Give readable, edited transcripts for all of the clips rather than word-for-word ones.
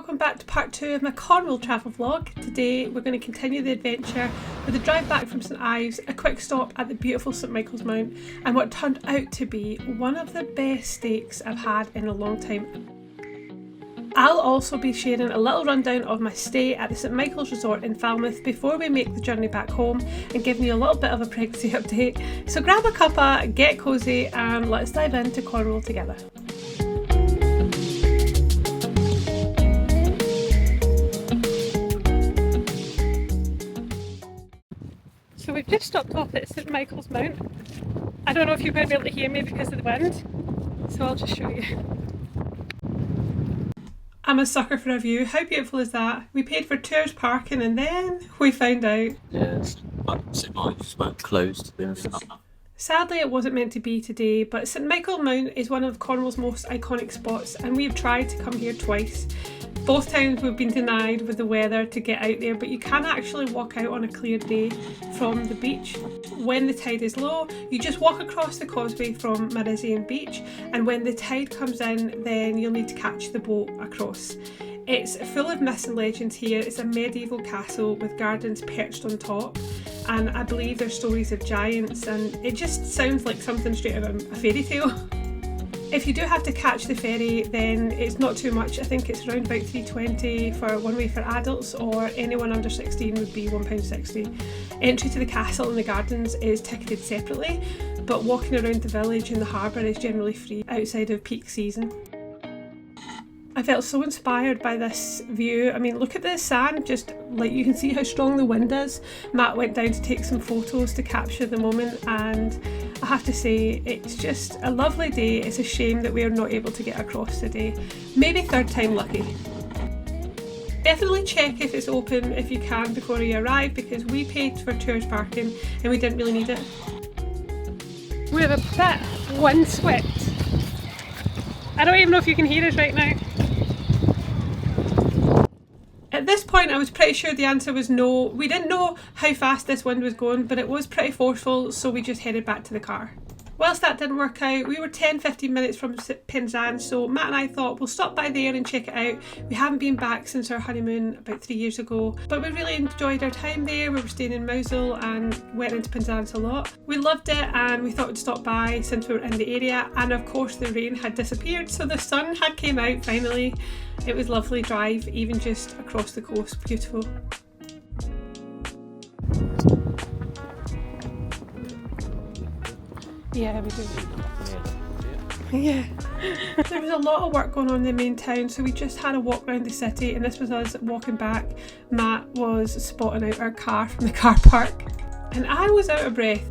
welcome back to part 2 of my Cornwall travel vlog. Today we're going to continue the adventure with a drive back from St Ives, a quick stop at the beautiful St Michael's Mount and what turned out to be one of the best steaks I've had in a long time. I'll also be sharing a little rundown of my stay at the St Michael's Resort in Falmouth before we make the journey back home and giving you a little bit of a pregnancy update. So grab a cuppa, get cosy and let's dive into Cornwall together. So we've just stopped off at St Michael's Mount. I don't know if you're going to be able to hear me because of the wind, so I'll just show you. I'm a sucker for a view. How beautiful is that? We paid for 2 hours parking and then we found out. Yeah, St Michael's Mount closed, to be honest. Sadly it wasn't meant to be today, but St Michael Mount is one of Cornwall's most iconic spots and we've tried to come here twice. Both times we've been denied with the weather to get out there, but you can actually walk out on a clear day from the beach. When the tide is low, you just walk across the causeway from Merizian Beach, and when the tide comes in, then you'll need to catch the boat across. It's full of myths and legends here. It's a medieval castle with gardens perched on top, and I believe there's stories of giants, and it just sounds like something straight out of a fairy tale. If you do have to catch the ferry, then it's not too much. I think it's around about £3.20 for one way for adults, or anyone under 16 would be £1.60. Entry to the castle and the gardens is ticketed separately, but walking around the village and the harbour is generally free outside of peak season. I felt so inspired by this view. I mean, look at the sand, just like you can see how strong the wind is. Matt went down to take some photos to capture the moment, and I have to say it's just a lovely day. It's a shame that we are not able to get across today. Maybe third time lucky. Definitely check if it's open if you can before you arrive, because we paid for 2 hours parking and we didn't really need it. We're a bit windswept. I don't even know if you can hear us right now. At this point I was pretty sure the answer was no. We didn't know how fast this wind was going, but it was pretty forceful, so we just headed back to the car. Whilst that didn't work out, we were 10-15 minutes from Penzance, so Matt and I thought we'll stop by there and check it out. We haven't been back since our honeymoon about 3 years ago, but we really enjoyed our time there. We were staying in Mosul and went into Penzance a lot. We loved it and we thought we'd stop by since we were in the area, and of course the rain had disappeared, so the sun had came out finally. It was a lovely drive, even just across the coast, beautiful. Yeah, we do. Yeah. There was a lot of work going on in the main town, so we just had a walk around the city, and this was us walking back. Matt was spotting out our car from the car park, and I was out of breath.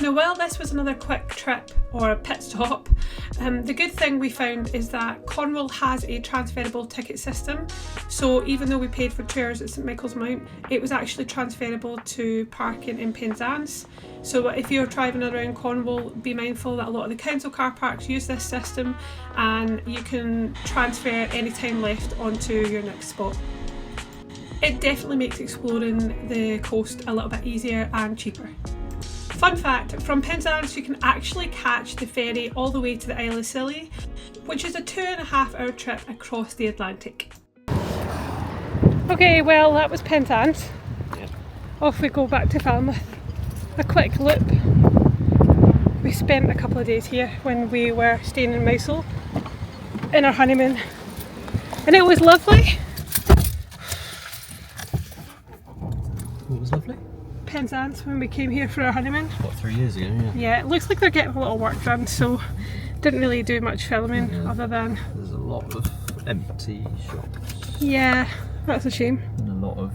Now, while this was another quick trip or a pit stop, the good thing we found is that Cornwall has a transferable ticket system. So even though we paid for 2 hours at St Michael's Mount, it was actually transferable to parking in Penzance. So if you're driving around Cornwall, be mindful that a lot of the council car parks use this system, and you can transfer any time left onto your next spot. It definitely makes exploring the coast a little bit easier and cheaper. Fun fact, from Penzance you can actually catch the ferry all the way to the Isle of Scilly, which is a 2.5 hour trip across the Atlantic. Okay, well that was Penzance. Yeah. Off we go back to Falmouth. A quick loop. We spent a couple of days here when we were staying in Mosul in our honeymoon, and it was lovely. What was lovely? Penzance, when we came here for our honeymoon. What, 3 years ago? Yeah. Yeah, it looks like they're getting a little work done, so didn't really do much filming other than... There's a lot of empty shops. Yeah, that's a shame. And a lot of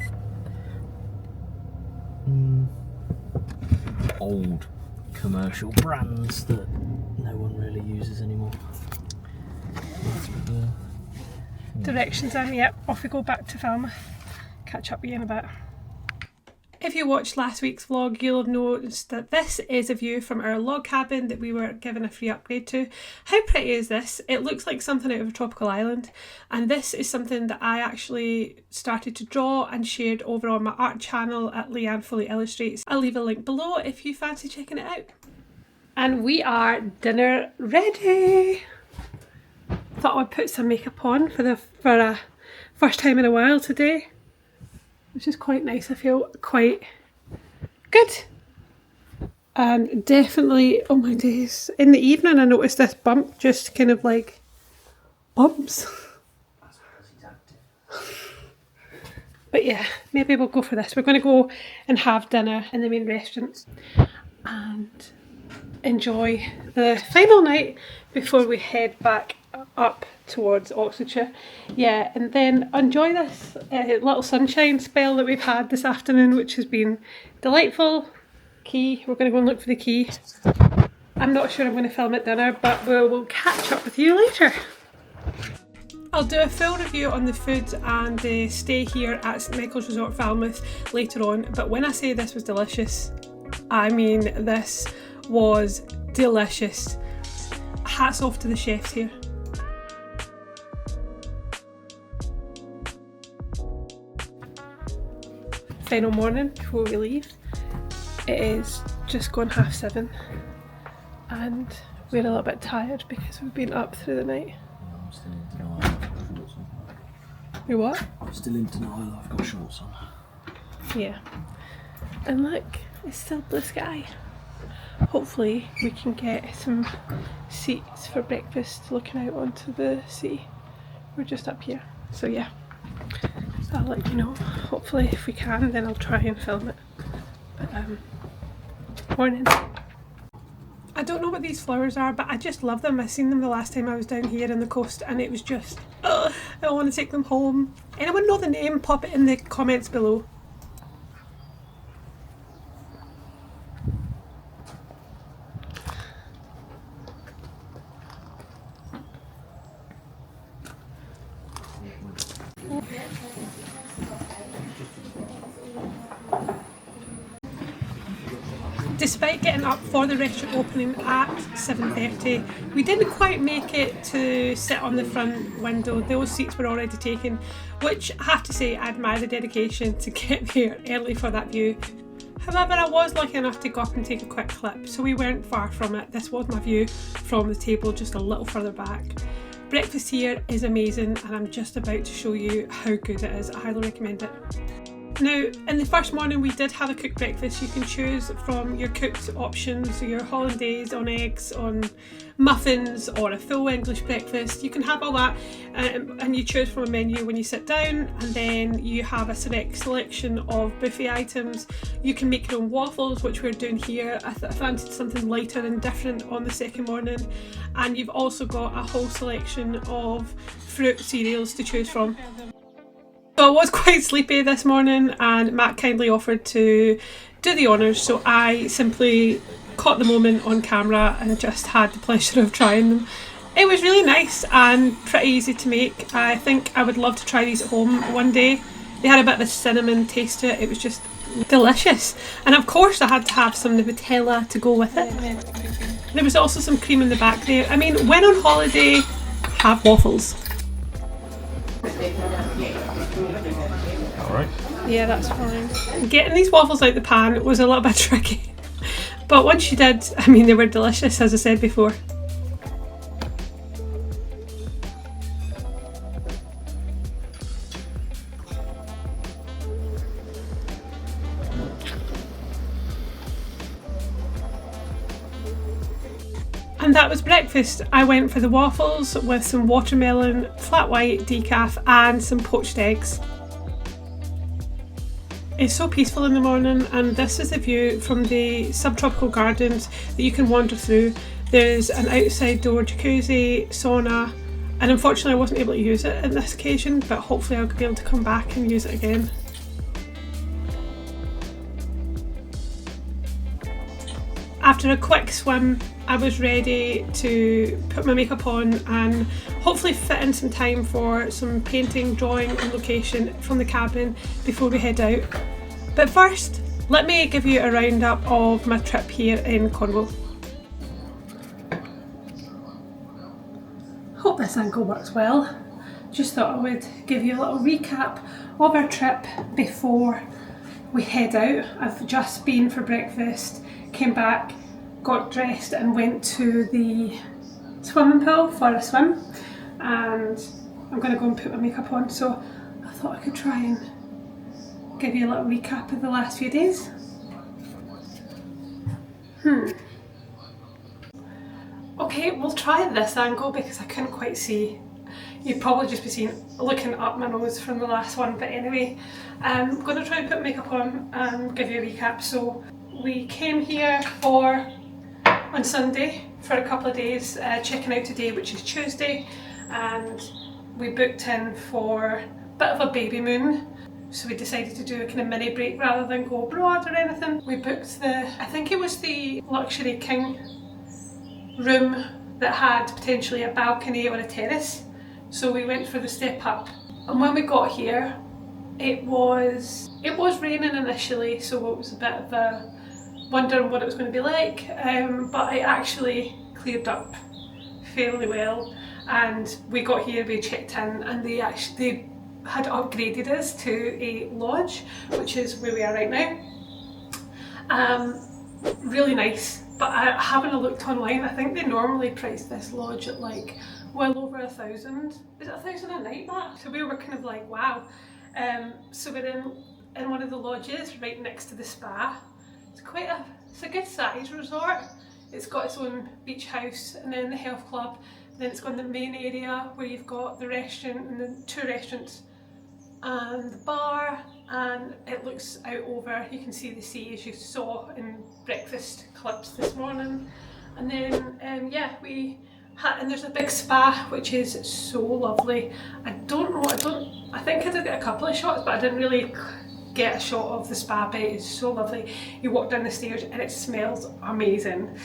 old commercial brands that no one really uses anymore. Directions in, yep, off we go back to Falmouth. Catch up with you in a bit. If you watched last week's vlog, you'll have noticed that this is a view from our log cabin that we were given a free upgrade to. How pretty is this? It looks like something out of a tropical island, and this is something that I actually started to draw and shared over on my art channel at Leanne Foley Illustrates. I'll leave a link below if you fancy checking it out. And we are dinner ready! Thought I'd put some makeup on for First time in a while today, which is quite nice. I feel quite good. And definitely, oh my days, in the evening I noticed this bump, just kind of like bumps. That's because he's active. But yeah, maybe we'll go for this. We're going to go and have dinner in the main restaurant and enjoy the final night before we head back up towards Oxfordshire. Yeah, and then enjoy this little sunshine spell that we've had this afternoon, which has been delightful. Key, we're going to go and look for the key. I'm not sure I'm going to film at dinner, but we'll catch up with you later. I'll do a full review on the food and the stay here at St Michael's Resort Falmouth later on, but when I say this was delicious, I mean this was delicious. Hats off to the chefs here. Final morning before we leave. It is just gone 7:30 and we're a little bit tired because we've been up through the night. I'm still in denial, I've got shorts on. You what? I'm still in denial, I've got shorts on. Yeah. And look, it's still blue sky. Hopefully we can get some seats for breakfast looking out onto the sea. We're just up here. So yeah, I'll let you know. Hopefully if we can, then I'll try and film it. But morning. I don't know what these flowers are, but I just love them. I seen them the last time I was down here in the coast and it was just, I want to take them home. Anyone know the name? Pop it in the comments below. Despite getting up for the restaurant opening at 7:30, we didn't quite make it to sit on the front window. Those seats were already taken, which I have to say I admire the dedication to get there early for that view. However, I was lucky enough to go up and take a quick clip, so we weren't far from it. This was my view from the table, just a little further back. Breakfast here is amazing and I'm just about to show you how good it is. I highly recommend it. Now, in the first morning we did have a cooked breakfast. You can choose from your cooked options, your hollandaise on eggs, on muffins, or a full English breakfast. You can have all that and you choose from a menu when you sit down, and then you have a select selection of buffet items. You can make your own waffles, which we're doing here. I fancied something lighter and different on the second morning, and you've also got a whole selection of fruit cereals to choose from. So I was quite sleepy this morning and Matt kindly offered to do the honours, so I simply caught the moment on camera and I just had the pleasure of trying them. It was really nice and pretty easy to make. I think I would love to try these at home one day. They had a bit of a cinnamon taste to it. It was just delicious. And of course I had to have some Nutella to go with it. There was also some cream in the back there. I mean, when on holiday, have waffles. Alright. Yeah, that's fine. Getting these waffles out the pan was a little bit tricky. But once you did, I mean, they were delicious, as I said before. And that was breakfast. I went for the waffles with some watermelon, flat white, decaf, and some poached eggs. It's so peaceful in the morning, and this is the view from the subtropical gardens that you can wander through. There's an outside door jacuzzi, sauna, and unfortunately I wasn't able to use it on this occasion, but hopefully I'll be able to come back and use it again. After a quick swim, I was ready to put my makeup on and hopefully fit in some time for some painting, drawing and location from the cabin before we head out. But first, let me give you a roundup of my trip here in Cornwall. Hope this angle works well. Just thought I would give you a little recap of our trip before we head out. I've just been for breakfast, came back, got dressed and went to the swimming pool for a swim, and I'm going to go and put my makeup on. So I thought I could try and give you a little recap of the last few days. Okay, we'll try this angle because I couldn't quite see. You'd probably just be looking up my nose from the last one, but anyway, I'm going to try and put makeup on and give you a recap. So we came here on Sunday for a couple of days, checking out today, which is Tuesday, and we booked in for a bit of a baby moon. So we decided to do a kind of mini break rather than go abroad or anything. We booked I think it was the Luxury King room that had potentially a balcony or a terrace. So we went for the step up, and when we got here it was raining initially, so it was a bit of a wondering what it was going to be like, but it actually cleared up fairly well, and we got here, we checked in, and they had upgraded us to a lodge, which is where we are right now. Really nice, but having a looked online, I think they normally price this lodge at like well over 1,000. Is it 1,000 a night, Matt? So we were kind of like, wow. So we're in one of the lodges right next to the spa. It's a good size resort. It's got its own beach house and then the health club. Then it's got the main area where you've got the restaurant and the 2 restaurants and the bar, and it looks out over, you can see the sea as you saw in breakfast clips this morning. And then and there's a big spa which is so lovely. I think I did get a couple of shots, but I didn't really get a shot of the spa bit. It's so lovely. You walk down the stairs and it smells amazing,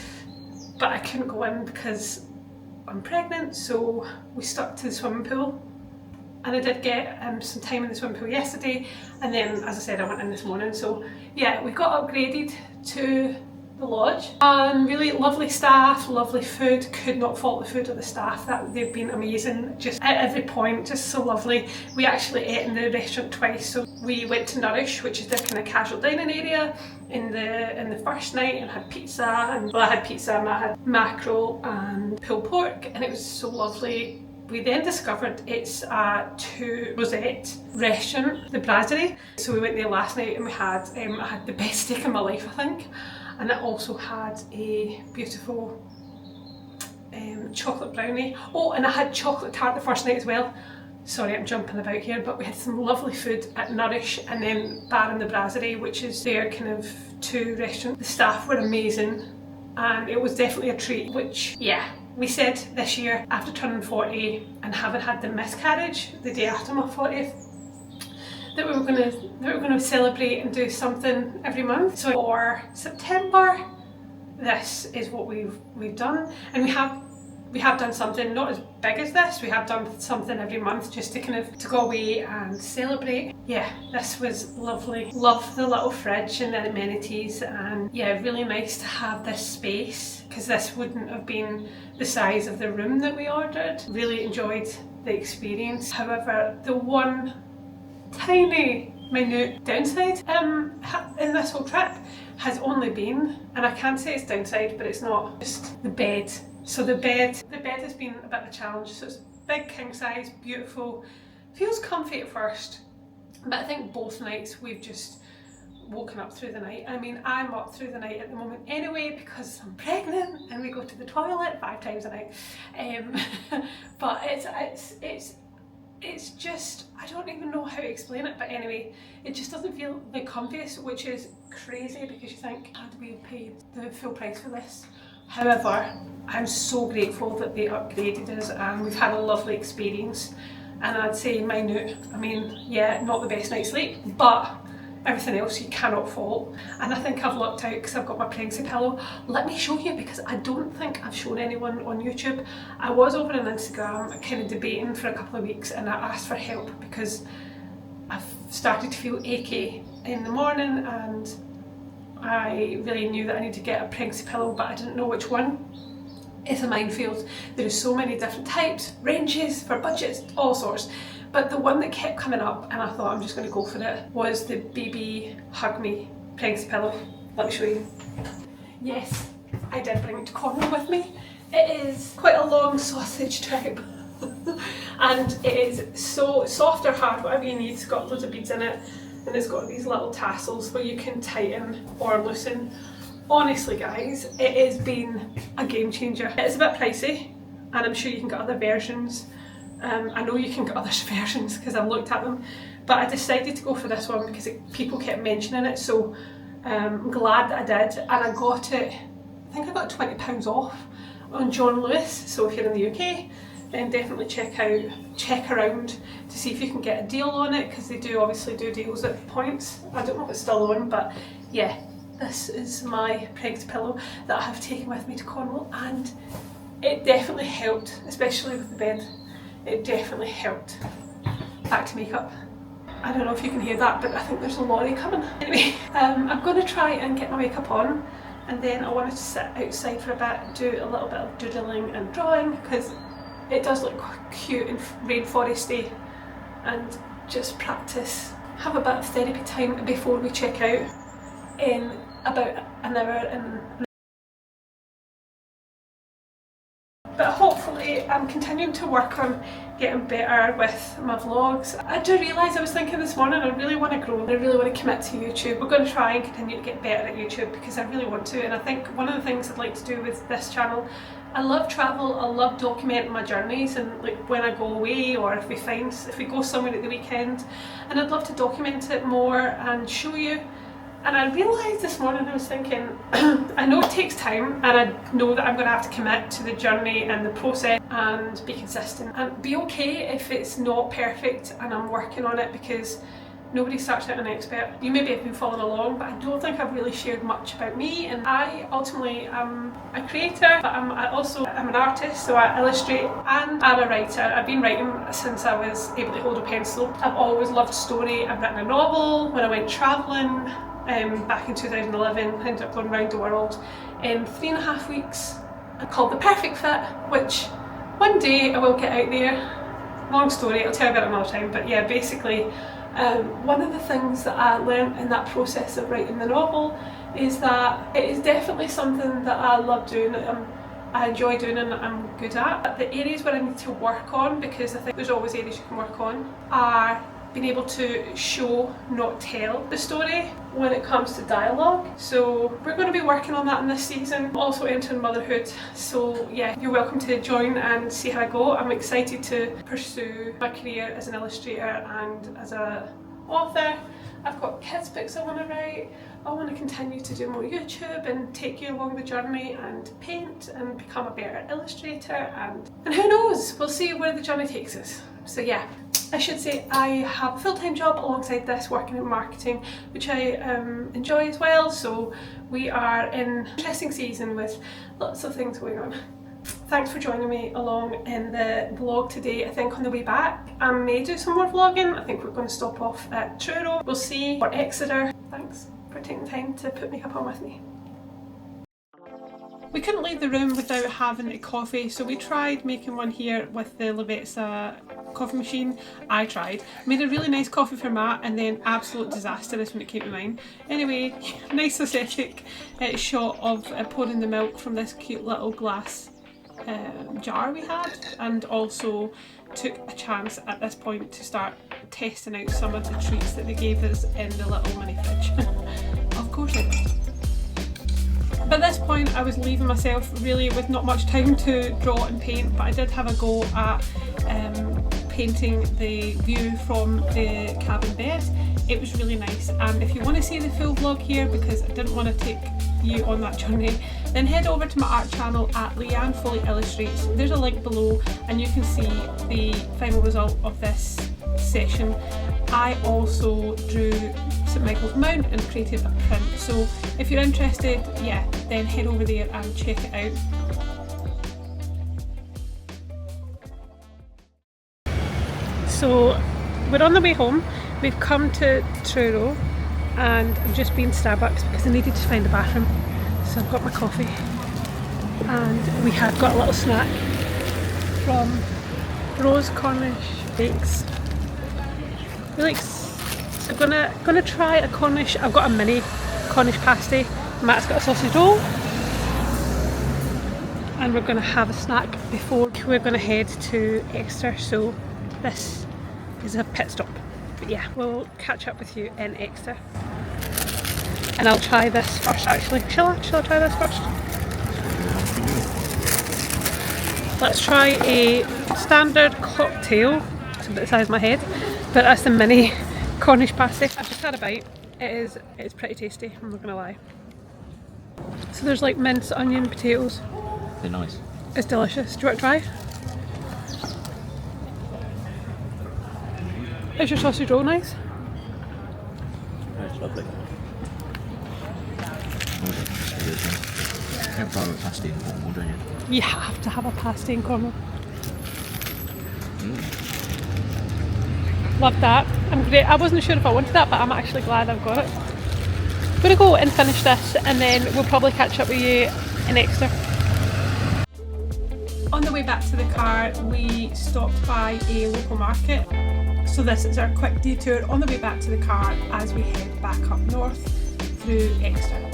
but I couldn't go in because I'm pregnant, so we stuck to the swimming pool. And I did get some time in the swimming pool yesterday, and then as I said I went in this morning. So yeah, we got upgraded to the lodge, and really lovely staff, lovely food. Could not fault the food of the staff, they've been amazing, just at every point, just so lovely. We actually ate in the restaurant twice, so we went to Nourish, which is the kind of casual dining area, in the first night, and had pizza, and well, I had pizza and I had mackerel and pulled pork, and it was so lovely. We then discovered it's a 2 rosette restaurant, the Brasserie. So we went there last night, and I had the best steak of my life, I think. And it also had a beautiful chocolate brownie. Oh, and I had chocolate tart the first night as well. Sorry, I'm jumping about here, but we had some lovely food at Nourish, and then Bar in the Brasserie, which is their kind of 2 restaurant. The staff were amazing, and it was definitely a treat, which, yeah. We said this year, after turning 40 and having had the miscarriage the day after my 40th, that we were going to celebrate and do something every month. So for September, this is what we've done, and we have done something not as big as this. We have done something every month just to go away and celebrate. Yeah, this was lovely. Love the little fridge and the amenities, and yeah, really nice to have this space, because this wouldn't have been the size of the room that we ordered. Really enjoyed the experience. However, the one tiny minute downside in this whole trip has only been, and I can't say it's downside, but it's not, just the bed. So the bed has been a bit of a challenge. So it's big, king size, beautiful, feels comfy at first, but I think both nights we've just woken up through the night. I mean, I'm up through the night at the moment anyway because I'm pregnant and we go to the toilet 5 times a night. But it's just, I don't even know how to explain it, but anyway, it just doesn't feel the comfiest, which is crazy because you think, had we paid the full price for this? However, I'm so grateful that they upgraded us, and we've had a lovely experience. And I'd say minute, I mean, yeah, not the best night's sleep, but everything else you cannot fault. And I think I've lucked out because I've got my pregnancy pillow. Let me show you, because I don't think I've shown anyone on YouTube. I was over on Instagram kind of debating for a couple of weeks, and I asked for help because I've started to feel achy in the morning, and I really knew that I needed to get a pregnancy pillow, but I didn't know which one. It's a minefield. There are so many different types, ranges, for budgets, all sorts. But the one that kept coming up, and I thought I'm just going to go for it, was the BB Hug Me pregnancy pillow. Let me show you. Yes, I did bring it to Cornwall with me. It is quite a long sausage trip. and it is so soft or hard, whatever you need. It's got loads of beads in it, and it's got these little tassels where you can tighten or loosen. Honestly guys, it has been a game changer. It's a bit pricey, and I'm sure you can get other versions. I know you can get other versions because I've looked at them, but I decided to go for this one because people kept mentioning it, so I'm glad that I did, and I got it, I think I got £20 off on John Lewis. So if you're in the UK, then definitely check around to see if you can get a deal on it, because they do obviously do deals at points. I don't know if it's still on, but yeah, this is my Preg's pillow that I have taken with me to Cornwall, and it definitely helped, especially with the bed. It definitely helped. Back to makeup. I don't know if you can hear that, but I think there's a lorry coming. Anyway, I'm going to try and get my makeup on, and then I wanted to sit outside for a bit, do a little bit of doodling and drawing, because it does look cute and rainforesty, and just practice. Have a bit of therapy time before we check out in about an hour and. But hopefully I'm continuing to work on getting better with my vlogs. I do realise, I was thinking this morning, I really want to grow, I really want to commit to YouTube. We're going to try and continue to get better at YouTube because I really want to, and I think one of the things I'd like to do with this channel, I love travel, I love documenting my journeys, and like when I go away, or if we go somewhere at the weekend, and I'd love to document it more and show you. And I realised this morning, I was thinking, I know it takes time, and I know that I'm going to have to commit to the journey and the process and be consistent and be okay if it's not perfect, and I'm working on it, because nobody starts out an expert. You maybe have been following along, but I don't think I've really shared much about me, and I ultimately am a creator, but I'm an artist, so I illustrate and I'm a writer. I've been writing since I was able to hold a pencil. I've always loved story. I've written a novel when I went travelling. Back in 2011, I ended up going around the world in 3.5 weeks, called The Perfect Fit, which one day I will get out there. Long story, I'll tell you about it another time, but yeah, basically one of the things that I learned in that process of writing the novel is that it is definitely something that I love doing, I enjoy doing, and I'm good at. But the areas where I need to work on, because I think there's always areas you can work on, are being able to show, not tell the story when it comes to dialogue. So we're going to be working on that in this season. I'm also entering motherhood, so yeah, you're welcome to join and see how I go. I'm excited to pursue my career as an illustrator and as an author. I've got kids books I want to write. I want to continue to do more YouTube and take you along the journey and paint and become a better illustrator, and who knows, we'll see where the journey takes us. So yeah, I should say I have a full-time job alongside this, working in marketing, which I enjoy as well, so we are in an interesting season with lots of things going on. Thanks for joining me along in the vlog today. I think on the way back I may do some more vlogging. I think we're going to stop off at Truro. We'll see, or Exeter. Thanks for taking time to put makeup on with me. We couldn't leave the room without having a coffee, so we tried making one here with the Levetza coffee machine. I made a really nice coffee for Matt, and then absolute disastrous when it came to mine. Anyway, nice aesthetic shot of pouring the milk from this cute little glass jar we had, and also took a chance at this point to start testing out some of the treats that they gave us in the little mini fridge. Of course I did. But at this point I was leaving myself really with not much time to draw and paint, but I did have a go at painting the view from the cabin bed. It was really nice, and if you want to see the full vlog here, because I didn't want to take you on that journey, then head over to my art channel at Leanne Foley Illustrates. There's a link below and you can see the final result of this session. I also drew St Michael's Mount and created a print, so if you're interested, yeah, then head over there and check it out. So we're on the way home. We've come to Truro and I've just been to Starbucks because I needed to find a bathroom. So I've got my coffee and we have got a little snack from Rose Cornish Bakes. Really, so I'm gonna try a Cornish. I've got a mini Cornish pasty. Matt's got a sausage roll, and we're gonna have a snack before we're gonna head to Exeter. So this is a pit stop. But yeah, we'll catch up with you in Exeter. And I'll try this first actually. Shall I try this first? Let's try a standard cocktail. It's about the size of my head, but that's the mini Cornish pasty. I've just had a bite. It's pretty tasty, I'm not gonna lie. So there's like mince, onion, potatoes. They're nice. It's delicious. Do you want to try? Is your sausage roll nice? It's lovely. You have a pasty in Cornwall, don't you? You have to have a pasty in Cornwall. Love that. I'm great. I wasn't sure if I wanted that, but I'm actually glad I've got it. I'm gonna go and finish this, and then we'll probably catch up with you in Exeter. On the way back to the car, we stopped by a local market. So this is our quick detour on the way back to the car as we head back up north through Exeter.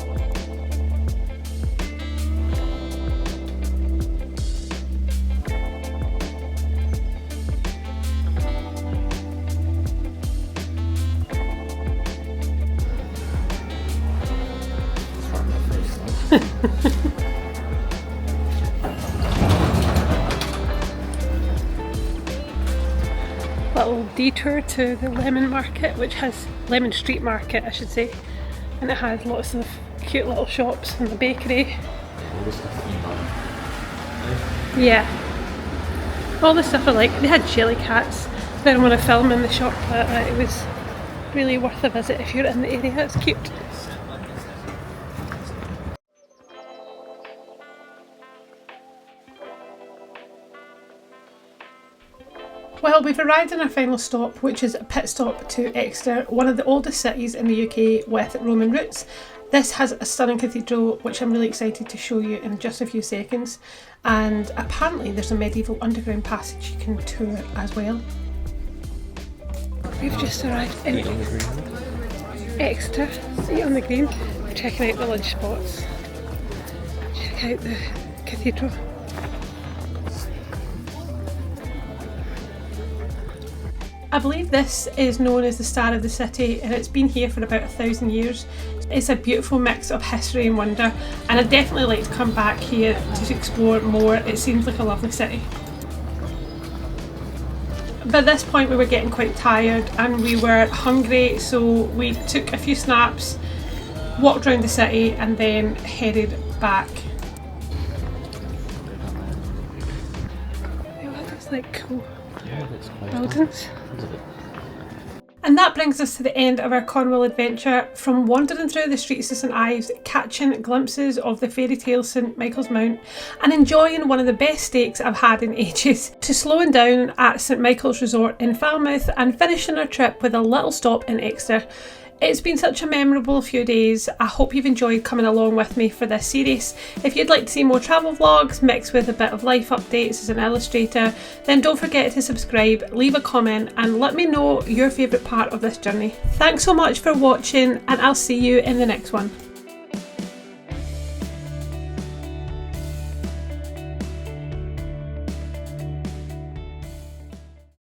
Little detour to the Lemon Market, which has Lemon Street Market I should say, and it has lots of cute little shops and the bakery. All the stuff that you buy. Yeah, all the stuff I like. They had jelly cats. Didn't want to film in the shop, but it was really worth a visit if you're in the area. It's cute. Well, we've arrived in our final stop, which is a pit stop to Exeter, one of the oldest cities in the UK with Roman roots. This has a stunning cathedral, which I'm really excited to show you in just a few seconds. And apparently there's a medieval underground passage you can tour as well. We've just arrived in Exeter, see on the green. We're checking out the lunch spots. Check out the cathedral. I believe this is known as the Star of the City, and it's been here for about 1,000 years. It's a beautiful mix of history and wonder, and I'd definitely like to come back here to explore more. It seems like a lovely city. By this point we were getting quite tired and we were hungry, so we took a few snaps, walked around the city and then headed back. It looks like cool buildings. And that brings us to the end of our Cornwall adventure. From wandering through the streets of St Ives, catching glimpses of the fairy tale St Michael's Mount and enjoying one of the best steaks I've had in ages, to slowing down at St Michael's Resort in Falmouth and finishing our trip with a little stop in Exeter. It's been such a memorable few days. I hope you've enjoyed coming along with me for this series. If you'd like to see more travel vlogs mixed with a bit of life updates as an illustrator, then don't forget to subscribe, leave a comment and let me know your favourite part of this journey. Thanks so much for watching, and I'll see you in the next one.